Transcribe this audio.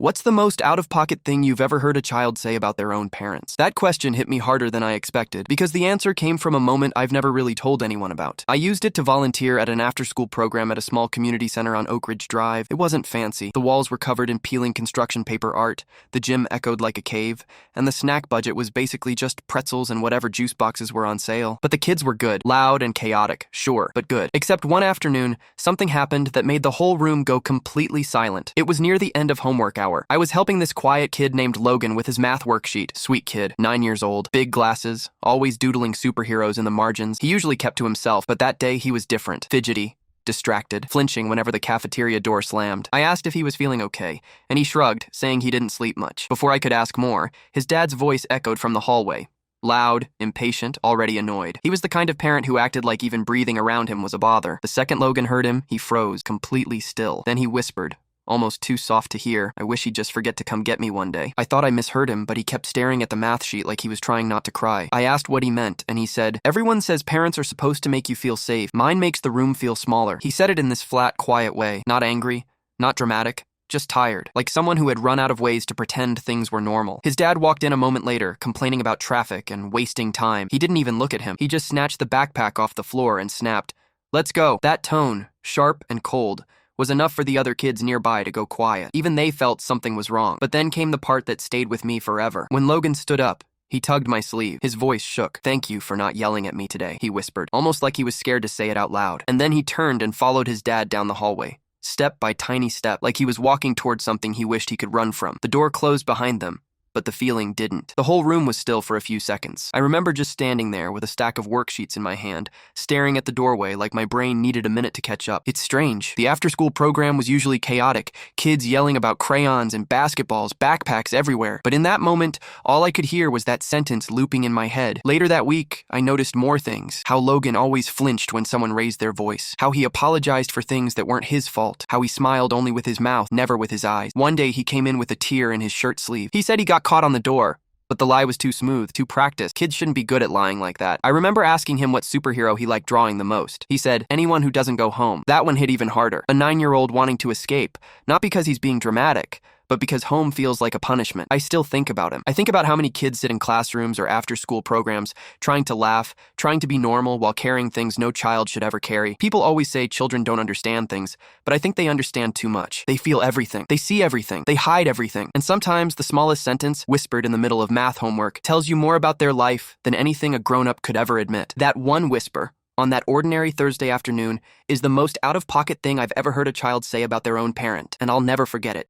What's the most out-of-pocket thing you've ever heard a child say about their own parents? That question hit me harder than I expected, because the answer came from a moment I've never really told anyone about. I used it to volunteer at an after-school program at a small community center on Oakridge Drive. It wasn't fancy. The walls were covered in peeling construction paper art, the gym echoed like a cave, and the snack budget was basically just pretzels and whatever juice boxes were on sale. But the kids were good. Loud and chaotic, sure, but good. Except one afternoon, something happened that made the whole room go completely silent. It was near the end of homework hour. I was helping this quiet kid named Logan with his math worksheet. Sweet kid, 9 years old, big glasses, always doodling superheroes in the margins. He usually kept to himself, but that day he was different. Fidgety, distracted, flinching whenever the cafeteria door slammed. I asked if he was feeling okay, and he shrugged, saying he didn't sleep much. Before I could ask more, his dad's voice echoed from the hallway. Loud, impatient, already annoyed. He was the kind of parent who acted like even breathing around him was a bother. The second Logan heard him, he froze, completely still. Then he whispered, almost too soft to hear, "I wish he'd just forget to come get me one day." I thought I misheard him, but he kept staring at the math sheet like he was trying not to cry. I asked what he meant, and he said, "Everyone says parents are supposed to make you feel safe. Mine makes the room feel smaller." He said it in this flat, quiet way, not angry, not dramatic, just tired, like someone who had run out of ways to pretend things were normal. His dad walked in a moment later, complaining about traffic and wasting time. He didn't even look at him. He just snatched the backpack off the floor and snapped, "Let's go." That tone, sharp and cold, was enough for the other kids nearby to go quiet. Even they felt something was wrong. But then came the part that stayed with me forever. When Logan stood up, he tugged my sleeve. His voice shook. "Thank you for not yelling at me today," he whispered, almost like he was scared to say it out loud. And then he turned and followed his dad down the hallway, step by tiny step, like he was walking towards something he wished he could run from. The door closed behind them, but the feeling didn't. The whole room was still for a few seconds. I remember just standing there with a stack of worksheets in my hand, staring at the doorway like my brain needed a minute to catch up. It's strange. The after-school program was usually chaotic, kids yelling about crayons and basketballs, backpacks everywhere. But in that moment, all I could hear was that sentence looping in my head. Later that week, I noticed more things. How Logan always flinched when someone raised their voice. How he apologized for things that weren't his fault. How he smiled only with his mouth, never with his eyes. One day he came in with a tear in his shirt sleeve. He said he got caught on the door, but the lie was too smooth, too practiced. Kids shouldn't be good at lying like that. I remember asking him what superhero he liked drawing the most. He said, "Anyone who doesn't go home." That one hit even harder. A 9-year-old wanting to escape, not because he's being dramatic, but because home feels like a punishment. I still think about him. I think about how many kids sit in classrooms or after-school programs, trying to laugh, trying to be normal while carrying things no child should ever carry. People always say children don't understand things, but I think they understand too much. They feel everything. They see everything. They hide everything. And sometimes the smallest sentence, whispered in the middle of math homework, tells you more about their life than anything a grown-up could ever admit. That one whisper, on that ordinary Thursday afternoon, is the most out-of-pocket thing I've ever heard a child say about their own parent, and I'll never forget it.